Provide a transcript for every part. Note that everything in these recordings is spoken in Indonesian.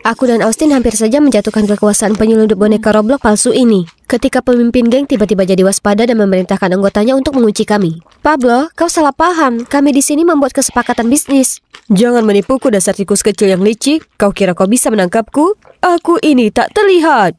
Aku dan Austin hampir saja menjatuhkan kekuasaan penyelundup boneka Roblox palsu ini. Ketika pemimpin geng tiba-tiba jadi waspada dan memerintahkan anggotanya untuk mengunci kami. Pablo, kau salah paham. Kami di sini membuat kesepakatan bisnis. Jangan menipuku dasar tikus kecil yang licik. Kau kira kau bisa menangkapku? Aku ini tak terlihat.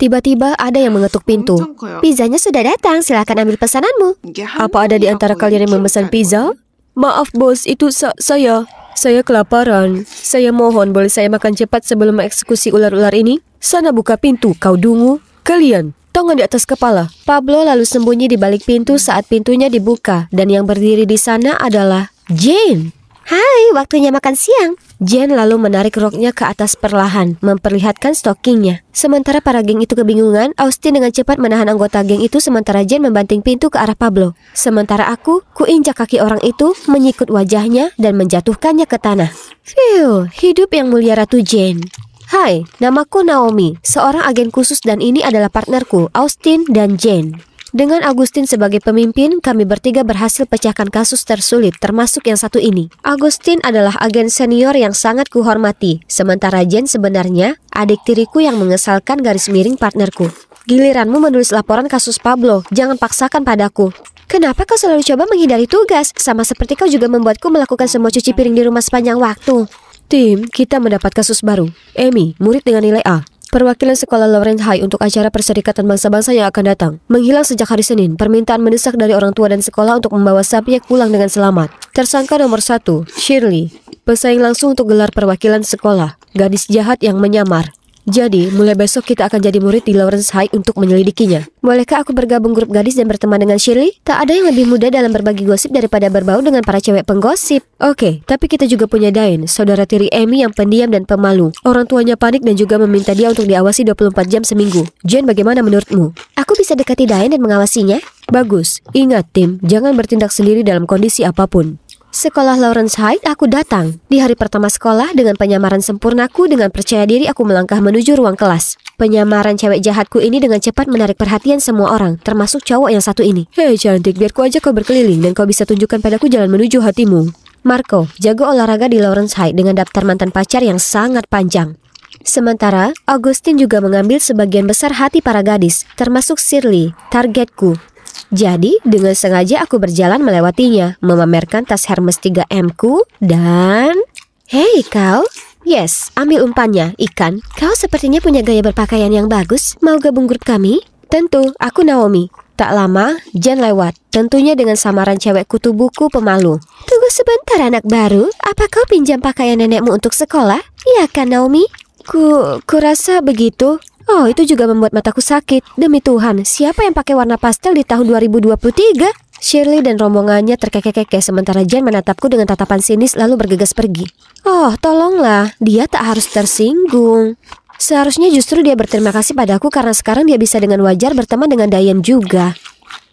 Tiba-tiba ada yang mengetuk pintu. Pizzanya sudah datang, silakan ambil pesananmu. Apa ada di antara kalian yang memesan pizza? Maaf bos, itu saya. Saya kelaparan. Saya mohon, boleh saya makan cepat sebelum mengeksekusi ular-ular ini? Sana buka pintu, kau dungu. Kalian, tangan di atas kepala. Pablo lalu sembunyi di balik pintu saat pintunya dibuka. Dan yang berdiri di sana adalah Jane. Hai, waktunya makan siang. Jane lalu menarik roknya ke atas perlahan, memperlihatkan stockingnya. Sementara para geng itu kebingungan, Austin dengan cepat menahan anggota geng itu sementara Jane membanting pintu ke arah Pablo. Sementara aku injak kaki orang itu, menyikut wajahnya dan menjatuhkannya ke tanah. Phew, hidup yang mulia Ratu Jane. Hai, namaku Naomi, seorang agen khusus dan ini adalah partnerku, Austin dan Jane. Dengan Agustin sebagai pemimpin, kami bertiga berhasil pecahkan kasus tersulit, termasuk yang satu ini. Agustin adalah agen senior yang sangat kuhormati, sementara Jen sebenarnya adik tiriku yang mengesalkan garis miring partnerku. Giliranmu menulis laporan kasus Pablo, jangan paksakan padaku. Kenapa kau selalu coba menghindari tugas? Sama seperti kau juga membuatku melakukan semua cuci piring di rumah sepanjang waktu. Tim, kita mendapat kasus baru. Amy, murid dengan nilai A. Perwakilan sekolah Lawrence High untuk acara Perserikatan Bangsa-Bangsa yang akan datang. Menghilang sejak hari Senin. Permintaan mendesak dari orang tua dan sekolah untuk membawa subjek pulang dengan selamat. Tersangka nomor 1, Shirley. Pesaing langsung untuk gelar perwakilan sekolah. Gadis jahat yang menyamar. Jadi, mulai besok kita akan jadi murid di Lawrence High untuk menyelidikinya. Bolehkah aku bergabung grup gadis dan berteman dengan Shirley? Tak ada yang lebih mudah dalam berbagi gosip daripada berbau dengan para cewek penggosip. Oke, tapi kita juga punya Diane, saudara tiri Amy yang pendiam dan pemalu. Orang tuanya panik dan juga meminta dia untuk diawasi 24 jam seminggu. Jen, bagaimana menurutmu? Aku bisa dekati Diane dan mengawasinya? Bagus. Ingat tim, jangan bertindak sendiri dalam kondisi apapun. Sekolah Lawrence High, aku datang. Di hari pertama sekolah, dengan penyamaran sempurnaku, dengan percaya diri aku melangkah menuju ruang kelas. Penyamaran cewek jahatku ini dengan cepat menarik perhatian semua orang, termasuk cowok yang satu ini. Hei cantik, biar ku ajak kau berkeliling dan kau bisa tunjukkan padaku jalan menuju hatimu. Marco, jago olahraga di Lawrence High dengan daftar mantan pacar yang sangat panjang. Sementara, Agustin juga mengambil sebagian besar hati para gadis, termasuk Shirley, targetku. Jadi, dengan sengaja aku berjalan melewatinya, memamerkan tas Hermes 3M ku, dan... Hei kau, yes, ambil umpannya, ikan. Kau sepertinya punya gaya berpakaian yang bagus. Mau gabung grup kami? Tentu, aku Naomi. Tak lama, Jen lewat, tentunya dengan samaran cewek kutu buku pemalu. Tunggu sebentar anak baru, apa kau pinjam pakaian nenekmu untuk sekolah? Iya kan Naomi? Kurasa begitu. Oh, itu juga membuat mataku sakit. Demi Tuhan, siapa yang pakai warna pastel di tahun 2023? Shirley dan rombongannya terkekeh-kekeh sementara Jen menatapku dengan tatapan sinis lalu bergegas pergi. Oh, tolonglah, dia tak harus tersinggung. Seharusnya justru dia berterima kasih padaku karena sekarang dia bisa dengan wajar berteman dengan Diane juga.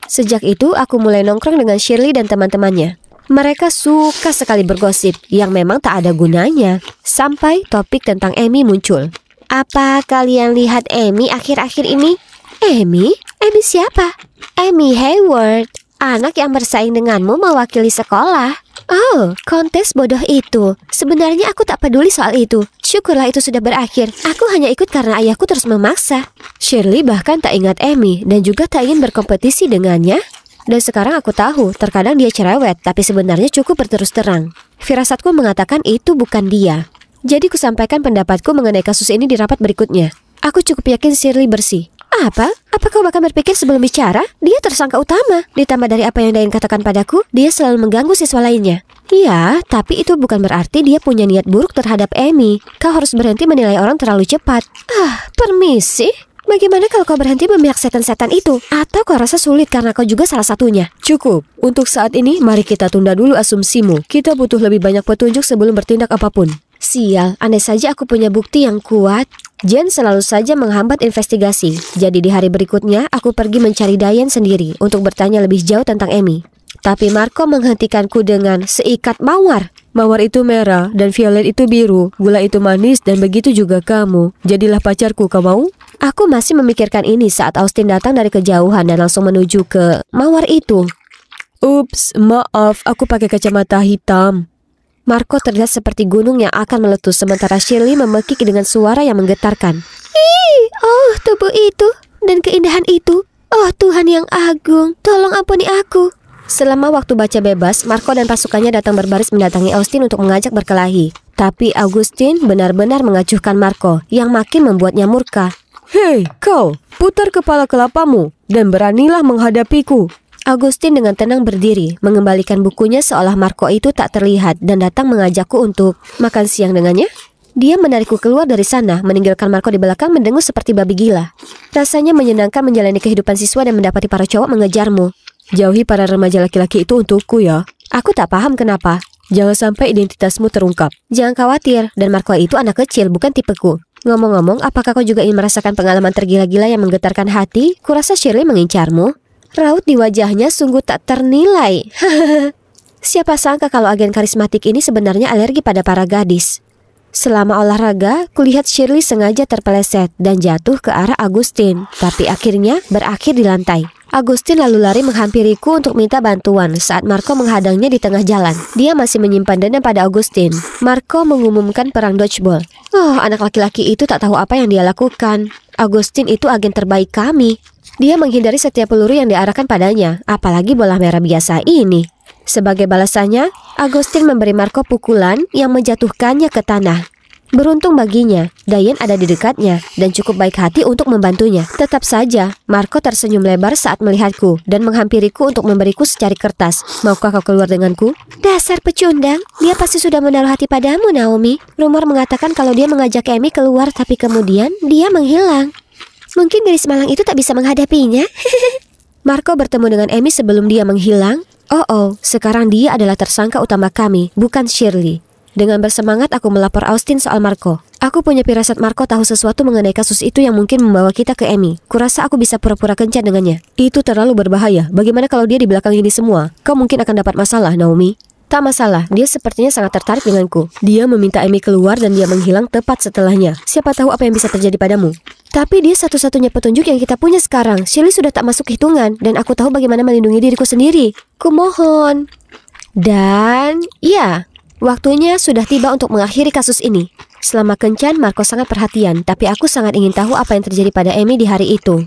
Sejak itu, aku mulai nongkrong dengan Shirley dan teman-temannya. Mereka suka sekali bergosip yang memang tak ada gunanya. Sampai topik tentang Amy muncul. Apa kalian lihat Amy akhir-akhir ini? Amy? Amy siapa? Amy Hayward, anak yang bersaing denganmu mewakili sekolah. Oh, kontes bodoh itu. Sebenarnya aku tak peduli soal itu. Syukurlah itu sudah berakhir. Aku hanya ikut karena ayahku terus memaksa. Shirley bahkan tak ingat Amy dan juga tak ingin berkompetisi dengannya. Dan sekarang aku tahu, terkadang dia cerewet, tapi sebenarnya cukup berterus terang. Firasatku mengatakan itu bukan dia. Jadi kusampaikan pendapatku mengenai kasus ini di rapat berikutnya. Aku cukup yakin Shirley bersih. Apa? Apa kau bahkan berpikir sebelum bicara? Dia tersangka utama. Ditambah dari apa yang Diane katakan padaku, dia selalu mengganggu siswa lainnya. Iya, tapi itu bukan berarti dia punya niat buruk terhadap Amy. Kau harus berhenti menilai orang terlalu cepat. Permisi? Bagaimana kalau kau berhenti memihak setan-setan itu? Atau kau rasa sulit karena kau juga salah satunya? Cukup. Untuk saat ini, mari kita tunda dulu asumsimu. Kita butuh lebih banyak petunjuk sebelum bertindak apapun. Sial, andai saja aku punya bukti yang kuat. Jen selalu saja menghambat investigasi. Jadi di hari berikutnya, aku pergi mencari Diane sendiri untuk bertanya lebih jauh tentang Amy. Tapi Marco menghentikanku dengan seikat mawar. Mawar itu merah dan violet itu biru. Gula itu manis dan begitu juga kamu. Jadilah pacarku, kau mau? Aku masih memikirkan ini saat Austin datang dari kejauhan dan langsung menuju ke mawar itu. Ups, maaf, aku pakai kacamata hitam. Marco terlihat seperti gunung yang akan meletus, sementara Shirley memekik dengan suara yang menggetarkan. Oh, tubuh itu dan keindahan itu. Oh, Tuhan yang agung, tolong ampuni aku. Selama waktu baca bebas, Marco dan pasukannya datang berbaris mendatangi Austin untuk mengajak berkelahi. Tapi Augustin benar-benar mengacuhkan Marco, yang makin membuatnya murka. Hei, kau, putar kepala kelapamu dan beranilah menghadapiku. Augustin dengan tenang berdiri, mengembalikan bukunya seolah Marco itu tak terlihat dan datang mengajakku untuk makan siang dengannya. Dia menarikku keluar dari sana, meninggalkan Marco di belakang mendengus seperti babi gila. Rasanya menyenangkan menjalani kehidupan siswa dan mendapati para cowok mengejarmu. Jauhi para remaja laki-laki itu untukku ya. Aku tak paham kenapa. Jangan sampai identitasmu terungkap. Jangan khawatir, dan Marco itu anak kecil, bukan tipeku. Ngomong-ngomong, apakah kau juga ingin merasakan pengalaman tergila-gila yang menggetarkan hati? Kurasa Shirley mengincarmu. Raut di wajahnya sungguh tak ternilai. Siapa sangka kalau agen karismatik ini sebenarnya alergi pada para gadis. Selama olahraga, kulihat Shirley sengaja terpeleset dan jatuh ke arah Augustin, tapi akhirnya berakhir di lantai. Augustin lalu lari menghampiriku untuk minta bantuan saat Marco menghadangnya di tengah jalan. Dia masih menyimpan dendam pada Augustin. Marco mengumumkan perang dodgeball. Oh, anak laki-laki itu tak tahu apa yang dia lakukan. Augustin itu agen terbaik kami. Dia menghindari setiap peluru yang diarahkan padanya, apalagi bola merah biasa ini. Sebagai balasannya, Augustin memberi Marco pukulan yang menjatuhkannya ke tanah. Beruntung baginya, Diane ada di dekatnya dan cukup baik hati untuk membantunya. Tetap saja, Marco tersenyum lebar saat melihatku dan menghampiriku untuk memberiku secari kertas. Maukah kau keluar denganku? Dasar pecundang, dia pasti sudah menaruh hati padamu, Naomi. Rumor mengatakan kalau dia mengajak Amy keluar, tapi kemudian dia menghilang. Mungkin gadis malang itu tak bisa menghadapinya. Marco bertemu dengan Amy sebelum dia menghilang. Oh, sekarang dia adalah tersangka utama kami, bukan Shirley. Dengan bersemangat aku melapor Austin soal Marco. Aku punya firasat Marco tahu sesuatu mengenai kasus itu yang mungkin membawa kita ke Amy. Kurasa aku bisa pura-pura kencan dengannya. Itu terlalu berbahaya. Bagaimana kalau dia di belakang ini semua? Kau mungkin akan dapat masalah, Naomi. Tak masalah, dia sepertinya sangat tertarik denganku. Dia meminta Amy keluar dan dia menghilang tepat setelahnya. Siapa tahu apa yang bisa terjadi padamu. Tapi dia satu-satunya petunjuk yang kita punya sekarang. Shirley sudah tak masuk hitungan dan aku tahu bagaimana melindungi diriku sendiri. Kumohon. Dan ya, waktunya sudah tiba untuk mengakhiri kasus ini. Selama kencan, Marco sangat perhatian, tapi aku sangat ingin tahu apa yang terjadi pada Amy di hari itu.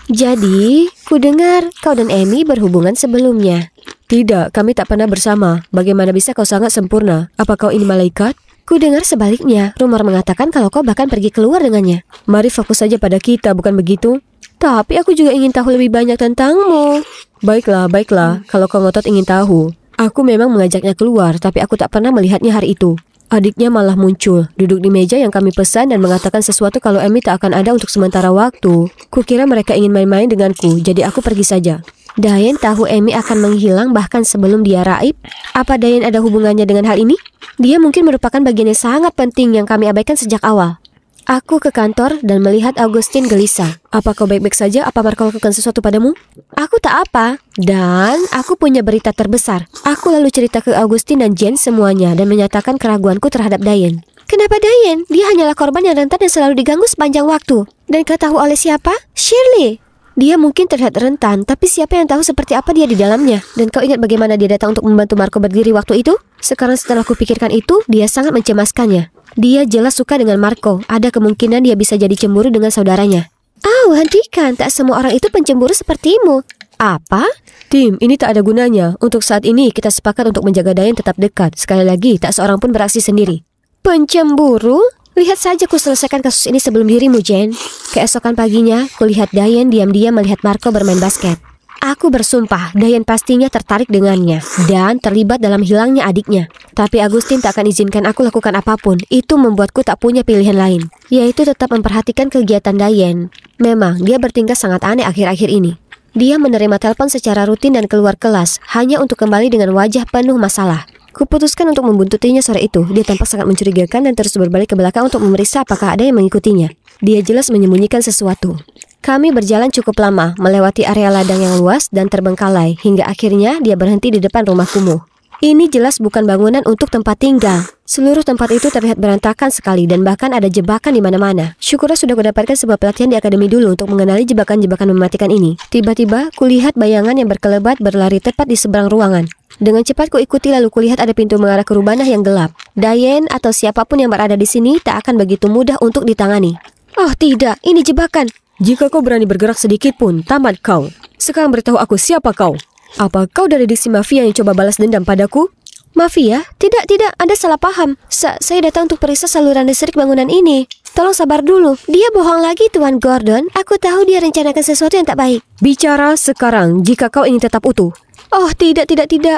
Jadi, ku dengar kau dan Amy berhubungan sebelumnya. Tidak, kami tak pernah bersama. Bagaimana bisa kau sangat sempurna? Apa kau ini malaikat? Ku dengar sebaliknya. Rumor mengatakan kalau kau bahkan pergi keluar dengannya. Mari fokus saja pada kita, bukan begitu? Tapi aku juga ingin tahu lebih banyak tentangmu. Baiklah. Kalau kau ngotot ingin tahu. Aku memang mengajaknya keluar, tapi aku tak pernah melihatnya hari itu. Adiknya malah muncul, duduk di meja yang kami pesan dan mengatakan sesuatu kalau Amy tak akan ada untuk sementara waktu. Kukira mereka ingin main-main denganku, jadi aku pergi saja. Diane tahu Amy akan menghilang bahkan sebelum dia raib. Apa Diane ada hubungannya dengan hal ini? Dia mungkin merupakan bagian yang sangat penting yang kami abaikan sejak awal. Aku ke kantor dan melihat Augustin gelisah. Apa kau baik-baik saja? Apa Marco lakukan sesuatu padamu? Aku tak apa. Dan aku punya berita terbesar. Aku lalu cerita ke Augustin dan Jen semuanya dan menyatakan keraguanku terhadap Diane. Kenapa Diane? Dia hanyalah korban yang rentan dan selalu diganggu sepanjang waktu. Dan kau tahu oleh siapa? Shirley. Dia mungkin terlihat rentan, tapi siapa yang tahu seperti apa dia di dalamnya? Dan kau ingat bagaimana dia datang untuk membantu Marco berdiri waktu itu? Sekarang setelah kupikirkan itu, dia sangat mencemaskannya. Dia jelas suka dengan Marco. Ada kemungkinan dia bisa jadi cemburu dengan saudaranya. Oh, hentikan. Tak semua orang itu pencemburu sepertimu. Apa? Tim, ini tak ada gunanya. Untuk saat ini, kita sepakat untuk menjaga Diane tetap dekat. Sekali lagi, tak seorang pun beraksi sendiri. Pencemburu? Lihat saja ku selesaikan kasus ini sebelum dirimu, Jen. Keesokan paginya, kulihat Diane diam-diam melihat Marco bermain basket. Aku bersumpah, Diane pastinya tertarik dengannya dan terlibat dalam hilangnya adiknya. Tapi Augustin tak akan izinkan aku lakukan apapun. Itu membuatku tak punya pilihan lain, yaitu tetap memperhatikan kegiatan Diane. Memang, dia bertingkah sangat aneh akhir-akhir ini. Dia menerima telepon secara rutin dan keluar kelas, hanya untuk kembali dengan wajah penuh masalah. Kuputuskan untuk membuntutinya sore itu. Dia tampak sangat mencurigakan dan terus berbalik ke belakang untuk memeriksa apakah ada yang mengikutinya. Dia jelas menyembunyikan sesuatu. Kami berjalan cukup lama, melewati area ladang yang luas dan terbengkalai, hingga akhirnya dia berhenti di depan rumah kumuh. Ini jelas bukan bangunan untuk tempat tinggal. Seluruh tempat itu terlihat berantakan sekali dan bahkan ada jebakan di mana-mana. Syukurlah sudah kudapatkan sebuah pelatihan di akademi dulu untuk mengenali jebakan-jebakan mematikan ini. Tiba-tiba, kulihat bayangan yang berkelebat berlari tepat di seberang ruangan. Dengan cepat ku ikuti lalu kulihat ada pintu mengarah ke rubanah yang gelap. Diane atau siapapun yang berada di sini tak akan begitu mudah untuk ditangani. Oh tidak, ini jebakan. Jika kau berani bergerak sedikit pun, tamat kau. Sekarang beritahu aku siapa kau. Apa kau dari diksi mafia yang coba balas dendam padaku? Mafia? Tidak, Anda salah paham. Saya datang untuk periksa saluran listrik bangunan ini. Tolong sabar dulu. Dia bohong lagi, Tuan Gordon. Aku tahu dia rencanakan sesuatu yang tak baik. Bicara sekarang jika kau ingin tetap utuh. Oh, tidak.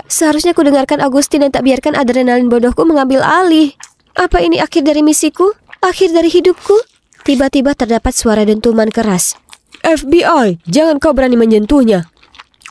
Seharusnya ku dengarkan Agustin dan tak biarkan adrenalin bodohku mengambil alih. Apa ini akhir dari misiku? Akhir dari hidupku? Tiba-tiba terdapat suara dentuman keras. FBI, jangan kau berani menyentuhnya.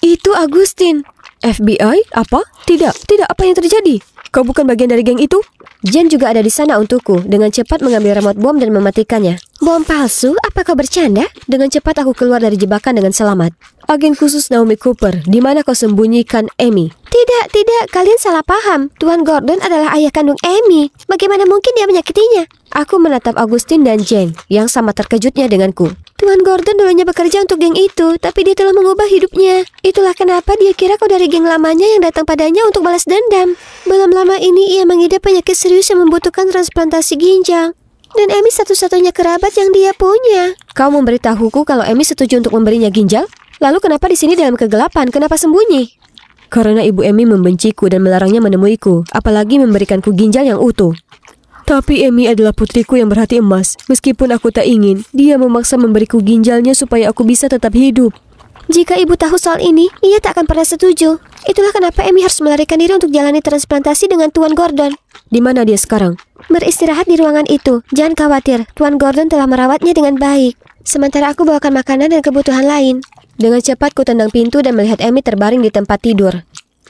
Itu Agustin. FBI? Apa? Tidak, apa yang terjadi? Kau bukan bagian dari geng itu? Jen juga ada di sana untukku. Dengan cepat mengambil remote bom dan mematikannya. Bom palsu? Apa kau bercanda? Dengan cepat aku keluar dari jebakan dengan selamat. Agen khusus Naomi Cooper, di mana kau sembunyikan Amy? Tidak, kalian salah paham. Tuan Gordon adalah ayah kandung Amy. Bagaimana mungkin dia menyakitinya? Aku menatap Agustin dan Jen, yang sama terkejutnya denganku. Tuan Gordon dulunya bekerja untuk geng itu, tapi dia telah mengubah hidupnya. Itulah kenapa dia kira kau dari geng lamanya yang datang padanya untuk balas dendam. Belum lama ini ia mengidap penyakit serius yang membutuhkan transplantasi ginjal. Dan Amy satu-satunya kerabat yang dia punya. Kau memberitahuku kalau Amy setuju untuk memberinya ginjal? Lalu kenapa di sini dalam kegelapan? Kenapa sembunyi? Karena ibu Amy membenciku dan melarangnya menemuiku, apalagi memberikanku ginjal yang utuh. Tapi Amy adalah putriku yang berhati emas. Meskipun aku tak ingin, dia memaksa memberiku ginjalnya supaya aku bisa tetap hidup. Jika ibu tahu soal ini, ia tak akan pernah setuju. Itulah kenapa Amy harus melarikan diri untuk jalani transplantasi dengan Tuan Gordon. Di mana dia sekarang? Beristirahat di ruangan itu. Jangan khawatir, Tuan Gordon telah merawatnya dengan baik. Sementara aku bawakan makanan dan kebutuhan lain. Dengan cepat ku tendang pintu dan melihat Amy terbaring di tempat tidur.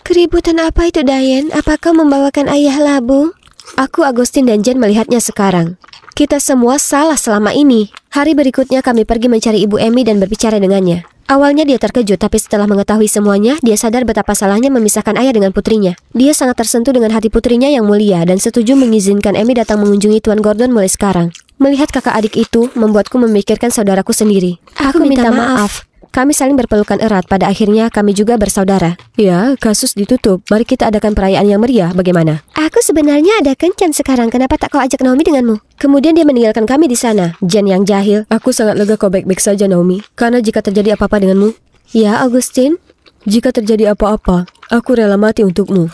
Keributan apa itu, Diane? Apakah membawakan ayah labu? Aku, Agustin, dan Jen melihatnya sekarang. Kita semua salah selama ini. Hari berikutnya kami pergi mencari ibu Amy dan berbicara dengannya. Awalnya dia terkejut, tapi setelah mengetahui semuanya, dia sadar betapa salahnya memisahkan ayah dengan putrinya. Dia sangat tersentuh dengan hati putrinya yang mulia dan setuju mengizinkan Amy datang mengunjungi Tuan Gordon mulai sekarang. Melihat kakak adik itu, membuatku memikirkan saudaraku sendiri. Aku minta maaf. Kami saling berpelukan erat, pada akhirnya kami juga bersaudara. Ya, kasus ditutup. Mari kita adakan perayaan yang meriah, bagaimana? Aku sebenarnya ada kencan sekarang, kenapa tak kau ajak Naomi denganmu? Kemudian dia meninggalkan kami di sana. Jen yang jahil. Aku sangat lega kau baik-baik saja, Naomi. Karena jika terjadi apa-apa denganmu. Ya, Agustin? Jika terjadi apa-apa, aku rela mati untukmu.